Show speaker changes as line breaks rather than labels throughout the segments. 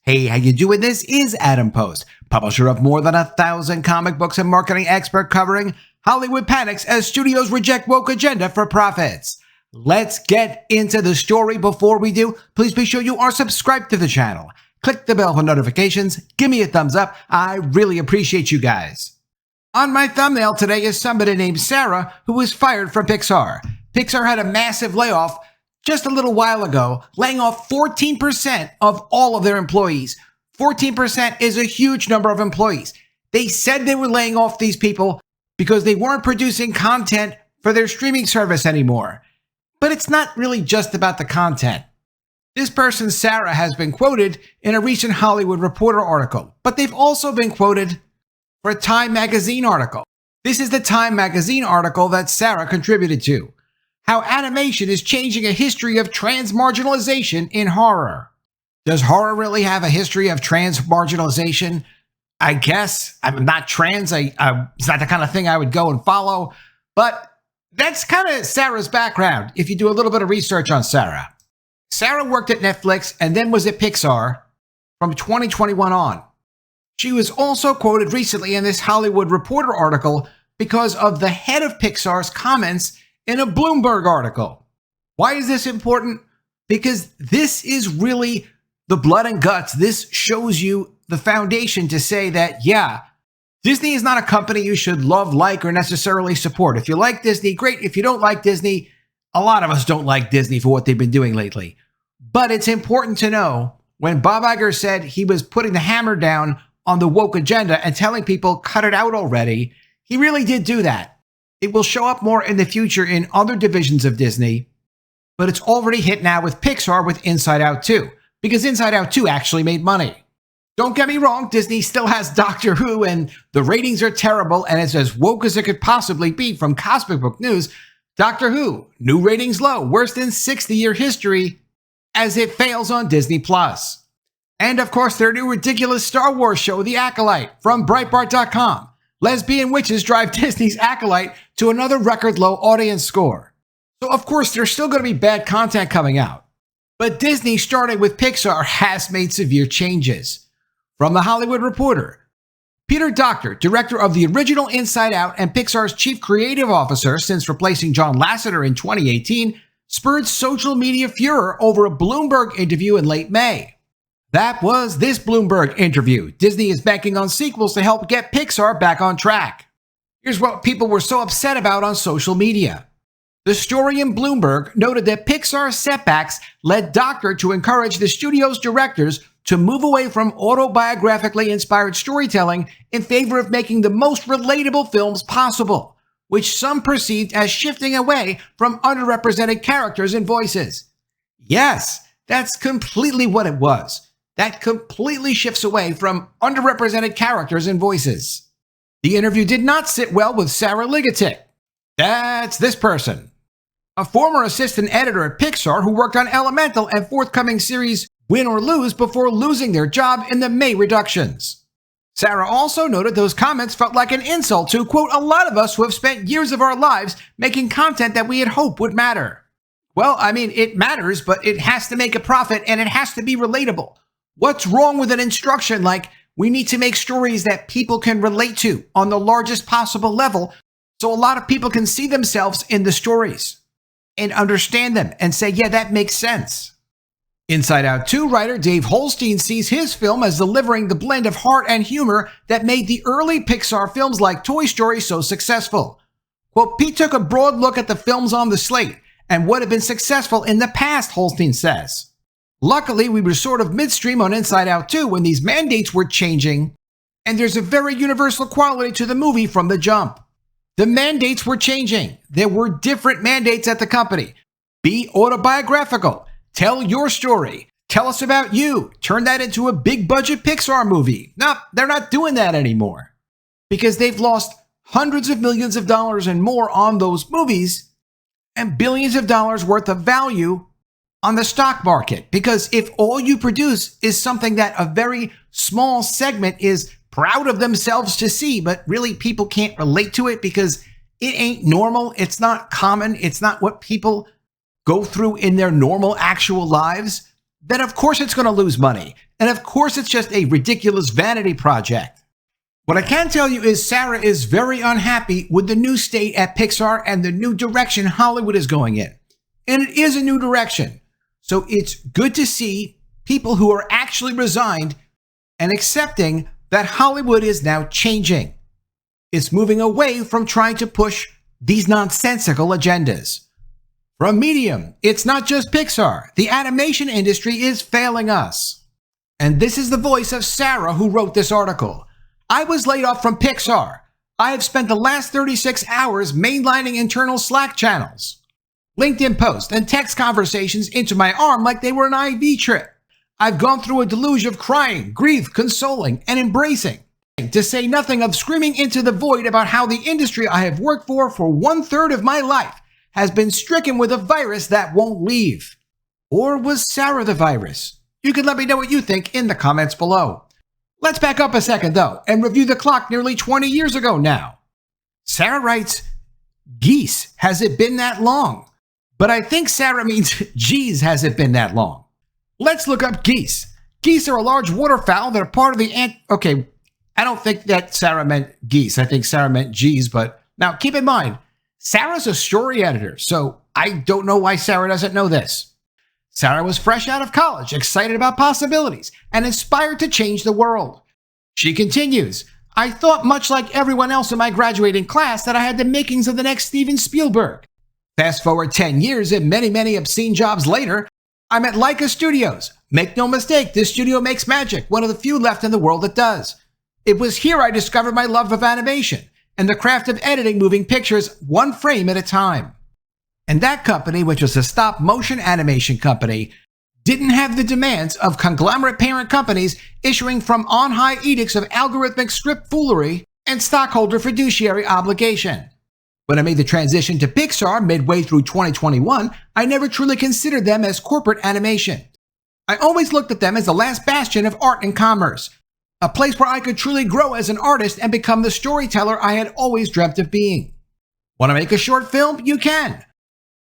Hey, how you doing? This is Adam Post, publisher of more than 1,000 comic books and marketing expert covering Hollywood panics as studios reject woke agenda for profits. Let's get into the story. Before we do, please be sure you are subscribed to the channel. Click the bell for notifications. Give me a thumbs up. I really appreciate you guys. On my thumbnail today is somebody named Sarah who was fired from Pixar. Pixar had a massive layoff just a little while ago, laying off 14% of all of their employees. 14% is a huge number of employees. They said they were laying off these people because they weren't producing content for their streaming service anymore. But it's not really just about the content. This person, Sarah, has been quoted in a recent Hollywood Reporter article, but they've also been quoted for a Time magazine article. This is the Time magazine article that Sarah contributed to. How animation is changing a history of trans marginalization in horror. Does horror really have a history of trans marginalization? I guess. I'm not trans. It's not the kind of thing I would go and follow. But that's kind of Sarah's background, if you do a little bit of research on Sarah. Sarah worked at Netflix and then was at Pixar from 2021 on. She was also quoted recently in this Hollywood Reporter article because of the head of Pixar's comments in a Bloomberg article. Why is this important? Because this is really the blood and guts. This shows you the foundation to say that, yeah, Disney is not a company you should love, like, or necessarily support. If you like Disney, great. If you don't like Disney, a lot of us don't like Disney for what they've been doing lately. But it's important to know when Bob Iger said he was putting the hammer down on the woke agenda and telling people, cut it out already, he really did do that. It will show up more in the future in other divisions of Disney, but it's already hit now with Pixar with Inside Out 2, because Inside Out 2 actually made money. Don't get me wrong, Disney still has Doctor Who, and the ratings are terrible, and it's as woke as it could possibly be from Comic Book News. Doctor Who, new ratings low, worst in 60-year history, as it fails on Disney+. And of course, their new ridiculous Star Wars show, The Acolyte, from Breitbart.com. Lesbian witches drive Disney's Acolyte to another record low audience score. So of course, there's still going to be bad content coming out. But Disney, starting with Pixar, has made severe changes. From The Hollywood Reporter, Peter Docter, director of the original Inside Out and Pixar's chief creative officer since replacing John Lasseter in 2018, spurred social media furor over a Bloomberg interview in late May. That was this Bloomberg interview. Disney is banking on sequels to help get Pixar back on track. Here's what people were so upset about on social media. The story in Bloomberg noted that Pixar's setbacks led Docter to encourage the studio's directors to move away from autobiographically inspired storytelling in favor of making the most relatable films possible, which some perceived as shifting away from underrepresented characters and voices. Yes, that's completely what it was. That completely shifts away from underrepresented characters and voices. The interview did not sit well with Sarah Ligatich. That's this person, a former assistant editor at Pixar who worked on Elemental and forthcoming series Win or Lose before losing their job in the May reductions. Sarah also noted those comments felt like an insult to, quote, a lot of us who have spent years of our lives making content that we had hoped would matter. Well, I mean, it matters, but it has to make a profit and it has to be relatable. What's wrong with an instruction like we need to make stories that people can relate to on the largest possible level so a lot of people can see themselves in the stories and understand them and say, yeah, that makes sense. Inside Out 2 writer Dave Holstein sees his film as delivering the blend of heart and humor that made the early Pixar films like Toy Story so successful. Quote, Pete took a broad look at the films on the slate and what had been successful in the past, Holstein says. Luckily, we were sort of midstream on Inside Out 2 when these mandates were changing, and there's a very universal quality to the movie from the jump. The mandates were changing. There were different mandates at the company. Be autobiographical. Tell your story. Tell us about you. Turn that into a big budget Pixar movie. No, they're not doing that anymore because they've lost hundreds of millions of dollars and more on those movies and billions of dollars worth of value on the stock market. Because if all you produce is something that a very small segment is proud of themselves to see, but really people can't relate to it because it ain't normal, it's not common, it's not what people go through in their normal actual lives, then of course it's going to lose money. And of course it's just a ridiculous vanity project. What I can tell you is Sarah is very unhappy with the new state at Pixar and the new direction Hollywood is going in. And it is a new direction. So it's good to see people who are actually resigned and accepting that Hollywood is now changing. It's moving away from trying to push these nonsensical agendas. From Medium, it's not just Pixar. The animation industry is failing us. And this is the voice of Sarah who wrote this article. I was laid off from Pixar. I have spent the last 36 hours mainlining internal Slack channels, LinkedIn posts, and text conversations into my arm like they were an IV trip. I've gone through a deluge of crying, grief, consoling, and embracing, to say nothing of screaming into the void about how the industry I have worked for 1/3 of my life has been stricken with a virus that won't leave. Or was Sarah the virus? You can let me know what you think in the comments below. Let's back up a second, though, and review the clock nearly 20 years ago now. Sarah writes, geese, has it been that long? But I think Sarah means, geez, has it been that long? Let's look up geese. Geese are a large waterfowl that are part of the Okay, I don't think that Sarah meant geese. I think Sarah meant geese, but now keep in mind, Sarah's a story editor, so I don't know why Sarah doesn't know this. Sarah was fresh out of college, excited about possibilities, and inspired to change the world. She continues, I thought much like everyone else in my graduating class that I had the makings of the next Steven Spielberg. Fast forward 10 years and many obscene jobs later, I'm at Leica Studios. Make no mistake, this studio makes magic, one of the few left in the world that does. It was here I discovered my love of animation and the craft of editing moving pictures one frame at a time. And that company, which was a stop-motion animation company, didn't have the demands of conglomerate parent companies issuing from on-high edicts of algorithmic script foolery and stockholder fiduciary obligation. When I made the transition to Pixar midway through 2021, I never truly considered them as corporate animation. I always looked at them as the last bastion of art and commerce, a place where I could truly grow as an artist and become the storyteller I had always dreamt of being. Want to make a short film? You can.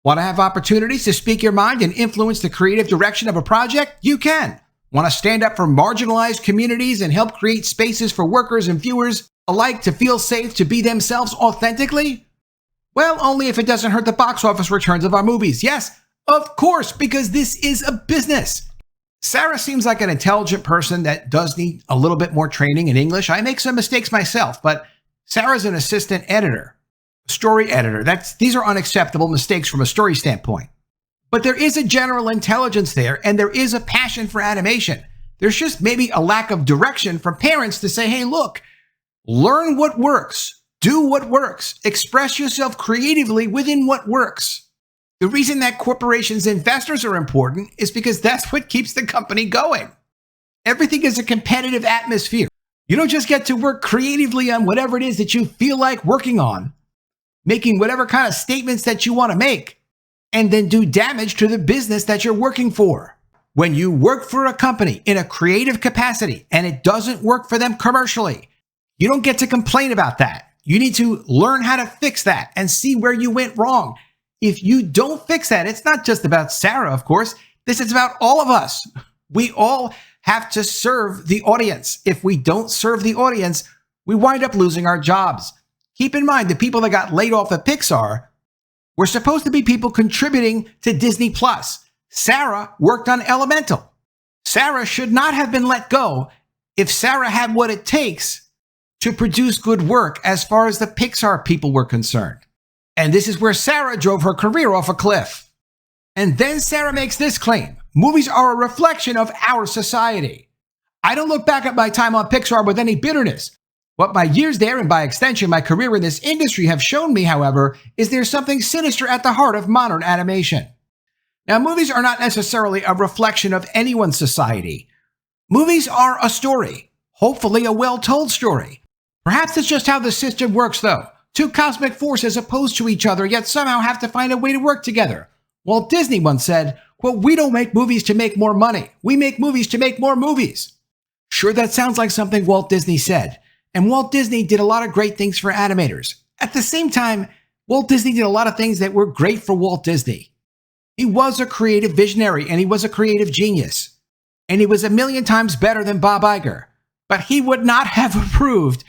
Want to have opportunities to speak your mind and influence the creative direction of a project? You can. Want to stand up for marginalized communities and help create spaces for workers and viewers alike to feel safe to be themselves authentically? Well, only if it doesn't hurt the box office returns of our movies. Yes, of course, because this is a business. Sarah seems like an intelligent person that does need a little bit more training in English. I make some mistakes myself, but Sarah's an assistant editor, story editor. These are unacceptable mistakes from a story standpoint. But there is a general intelligence there, and there is a passion for animation. There's just maybe a lack of direction from parents to say, hey, look, learn what works, do what works, express yourself creatively within what works. The reason that corporations' investors are important is because that's what keeps the company going. Everything is a competitive atmosphere. You don't just get to work creatively on whatever it is that you feel like working on, making whatever kind of statements that you want to make, and then do damage to the business that you're working for. When you work for a company in a creative capacity and it doesn't work for them commercially, you don't get to complain about that. You need to learn how to fix that and see where you went wrong. If you don't fix that, it's not just about Sarah, of course. This is about all of us. We all have to serve the audience. If we don't serve the audience, we wind up losing our jobs. Keep in mind, the people that got laid off at Pixar were supposed to be people contributing to Disney+. Sarah worked on Elemental. Sarah should not have been let go if Sarah had what it takes to produce good work as far as the Pixar people were concerned. And this is where Sarah drove her career off a cliff. And then Sarah makes this claim: movies are a reflection of our society. I don't look back at my time on Pixar with any bitterness. What my years there, and by extension my career in this industry, have shown me, however, is there's something sinister at the heart of modern animation. Now, movies are not necessarily a reflection of anyone's society. Movies are a story, hopefully a well-told story. Perhaps it's just how the system works, though. Two cosmic forces opposed to each other, yet somehow have to find a way to work together. Walt Disney once said, quote, "We don't make movies to make more money. We make movies to make more movies." Sure, that sounds like something Walt Disney said. And Walt Disney did a lot of great things for animators. At the same time, Walt Disney did a lot of things that were great for Walt Disney. He was a creative visionary and he was a creative genius. and he was a million times better than Bob Iger. But he would not have approved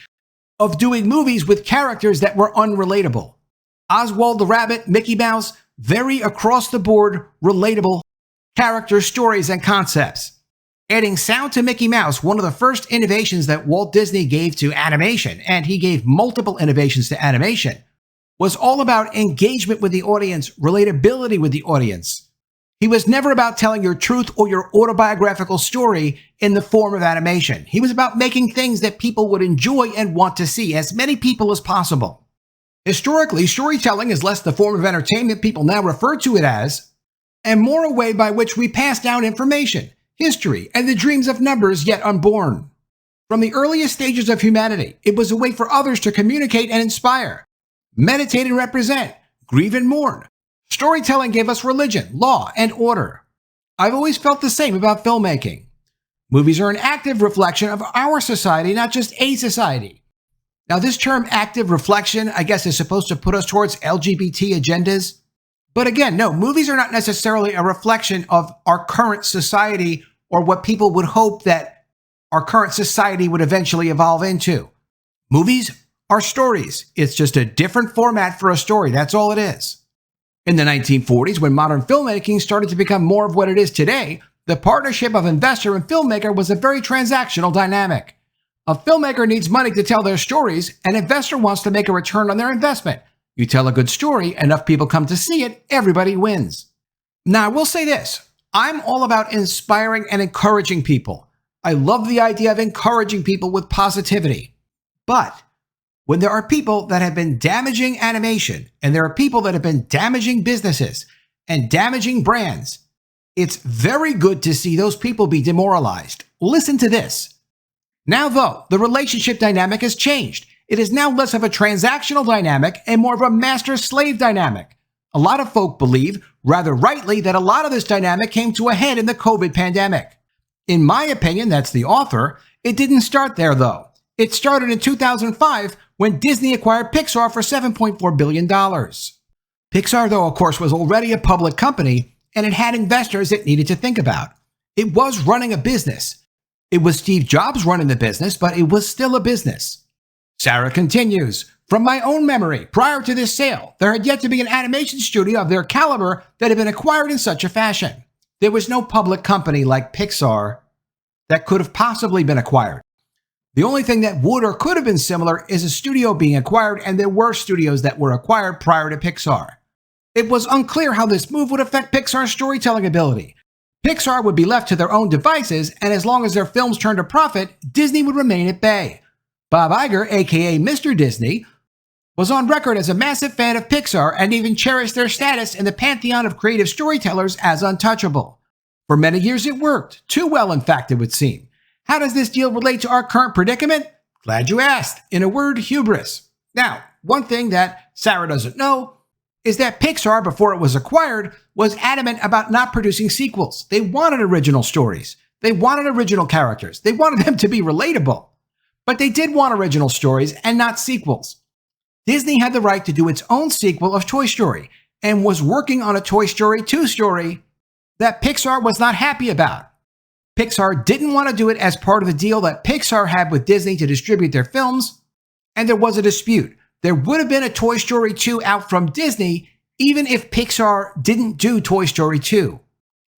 of doing movies with characters that were unrelatable. Oswald the Rabbit, Mickey Mouse, very across-the-board, relatable character stories and concepts. Adding sound to Mickey Mouse, one of the first innovations that Walt Disney gave to animation, and he gave multiple innovations to animation, was all about engagement with the audience, relatability with the audience. He was never about telling your truth or your autobiographical story in the form of animation. He was about making things that people would enjoy and want to see, as many people as possible. Historically, storytelling is less the form of entertainment people now refer to it as, and more a way by which we pass down information, history, and the dreams of numbers yet unborn. From the earliest stages of humanity, it was a way for others to communicate and inspire, meditate and represent, grieve and mourn. Storytelling gave us religion, law, and order. I've always felt the same about filmmaking. Movies are an active reflection of our society, not just a society. Now, this term active reflection, I guess, is supposed to put us towards LGBT agendas. But again, no, movies are not necessarily a reflection of our current society or what people would hope that our current society would eventually evolve into. Movies are stories. It's just a different format for a story. That's all it is. In the 1940s, when modern filmmaking started to become more of what it is today, the partnership of investor and filmmaker was a very transactional dynamic. A filmmaker needs money to tell their stories. An investor wants to make a return on their investment. You tell a good story, enough people come to see it, everybody wins. Now, I will say this. I'm all about inspiring and encouraging people. I love the idea of encouraging people with positivity. But when there are people that have been damaging animation, and there are people that have been damaging businesses and damaging brands, it's very good to see those people be demoralized. Listen to this. Now, though, the relationship dynamic has changed. It is now less of a transactional dynamic and more of a master-slave dynamic. A lot of folk believe, rather rightly, that a lot of this dynamic came to a head in the COVID pandemic. In my opinion, that's the author, it didn't start there, though. It started in 2005 when Disney acquired Pixar for $7.4 billion. Pixar, though, of course, was already a public company, and it had investors it needed to think about. It was running a business. It was Steve Jobs running the business, but it was still a business. Sarah continues, from my own memory, prior to this sale, there had yet to be an animation studio of their caliber that had been acquired in such a fashion. There was no public company like Pixar that could have possibly been acquired. The only thing that would or could have been similar is a studio being acquired, and there were studios that were acquired prior to Pixar. It was unclear how this move would affect Pixar's storytelling ability. Pixar would be left to their own devices, and as long as their films turned a profit, Disney would remain at bay. Bob Iger, aka Mr. Disney, was on record as a massive fan of Pixar and even cherished their status in the pantheon of creative storytellers as untouchable. For many years it worked, too well in fact it would seem. How does this deal relate to our current predicament? Glad you asked. In a word, hubris. Now, one thing that Sarah doesn't know is that Pixar, before it was acquired, was adamant about not producing sequels. They wanted original stories. They wanted original characters. They wanted them to be relatable. But they did want original stories and not sequels. Disney had the right to do its own sequel of Toy Story and was working on a Toy Story 2 story that Pixar was not happy about. Pixar didn't want to do it as part of the deal that Pixar had with Disney to distribute their films, and there was a dispute. There would have been a Toy Story 2 out from Disney even if Pixar didn't do Toy Story 2.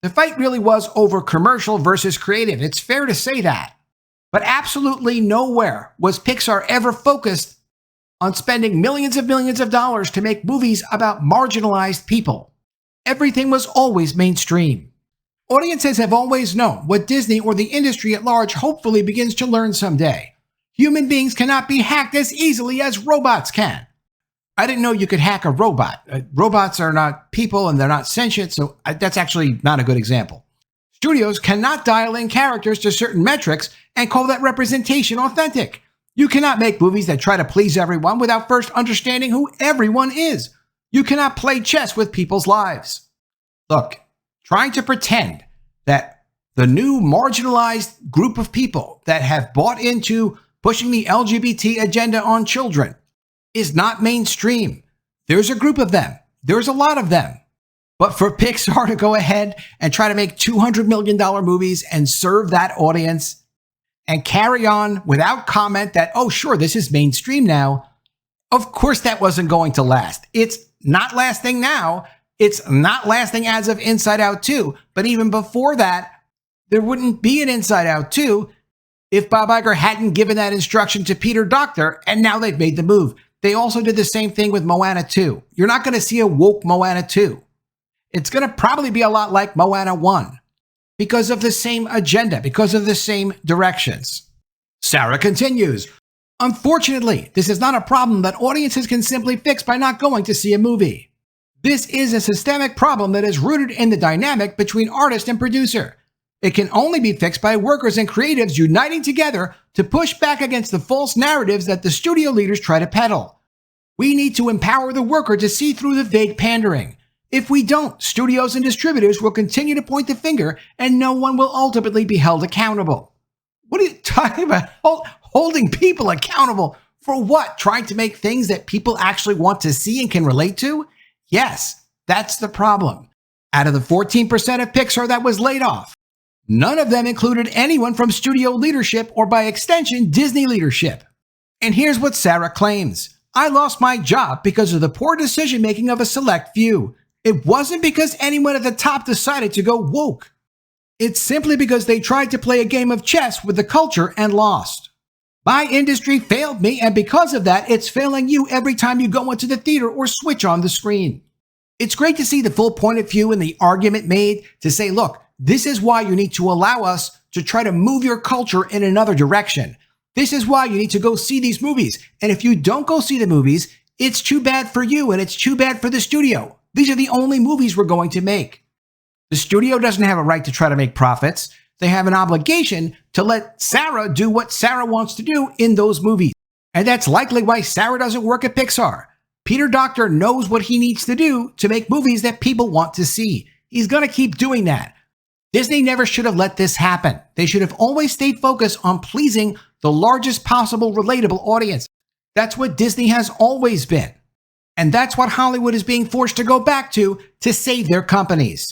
The fight really was over commercial versus creative. It's fair to say that. But absolutely nowhere was Pixar ever focused on spending millions of dollars to make movies about marginalized people. Everything was always mainstream. Audiences have always known what Disney or the industry at large hopefully begins to learn someday. Human beings cannot be hacked as easily as robots can. I didn't know you could hack a robot. Robots are not people and they're not sentient, so that's actually not a good example. Studios cannot dial in characters to certain metrics and call that representation authentic. You cannot make movies that try to please everyone without first understanding who everyone is. You cannot play chess with people's lives. Look, trying to pretend that the new marginalized group of people that have bought into pushing the LGBT agenda on children is not mainstream. There's a group of them. There's a lot of them. But for Pixar to go ahead and try to make $200 million movies and serve that audience and carry on without comment that, oh, sure, this is mainstream now, of course that wasn't going to last. It's not lasting now. It's not lasting as of Inside Out 2. But even before that, there wouldn't be an Inside Out 2 if Bob Iger hadn't given that instruction to Peter Docter, and now they've made the move. They also did the same thing with Moana 2. You're not going to see a woke Moana 2. It's going to probably be a lot like Moana 1 because of the same agenda, because of the same directions. Sarah continues, unfortunately, this is not a problem that audiences can simply fix by not going to see a movie. This is a systemic problem that is rooted in the dynamic between artist and producer. It can only be fixed by workers and creatives uniting together to push back against the false narratives that the studio leaders try to peddle. We need to empower the worker to see through the vague pandering. If we don't, studios and distributors will continue to point the finger and no one will ultimately be held accountable. What are you talking about? Holding people accountable for what? Trying to make things that people actually want to see and can relate to? Yes, that's the problem. Out of the 14% of Pixar that was laid off, none of them included anyone from studio leadership or by extension, Disney leadership. And here's what Sarah claims. I lost my job because of the poor decision-making of a select few. It wasn't because anyone at the top decided to go woke. It's simply because they tried to play a game of chess with the culture and lost. My industry failed me, and because of that, it's failing you every time you go into the theater or switch on the screen. It's great to see the full point of view and the argument made to say, look, this is why you need to allow us to try to move your culture in another direction. This is why you need to go see these movies. And if you don't go see the movies, it's too bad for you and it's too bad for the studio. These are the only movies we're going to make. The studio doesn't have a right to try to make profits. They have an obligation to let Sarah do what Sarah wants to do in those movies. And that's likely why Sarah doesn't work at Pixar. Peter Docter knows what he needs to do to make movies that people want to see. He's going to keep doing that. Disney never should have let this happen. They should have always stayed focused on pleasing the largest possible relatable audience. That's what Disney has always been. And that's what Hollywood is being forced to go back to save their companies.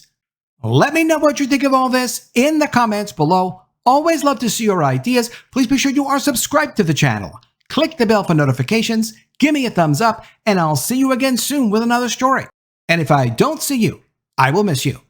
Let me know what you think of all this in the comments below. Always love to see your ideas. Please be sure you are subscribed to the channel. Click the bell for notifications, give me a thumbs up, and I'll see you again soon with another story. And if I don't see you, I will miss you.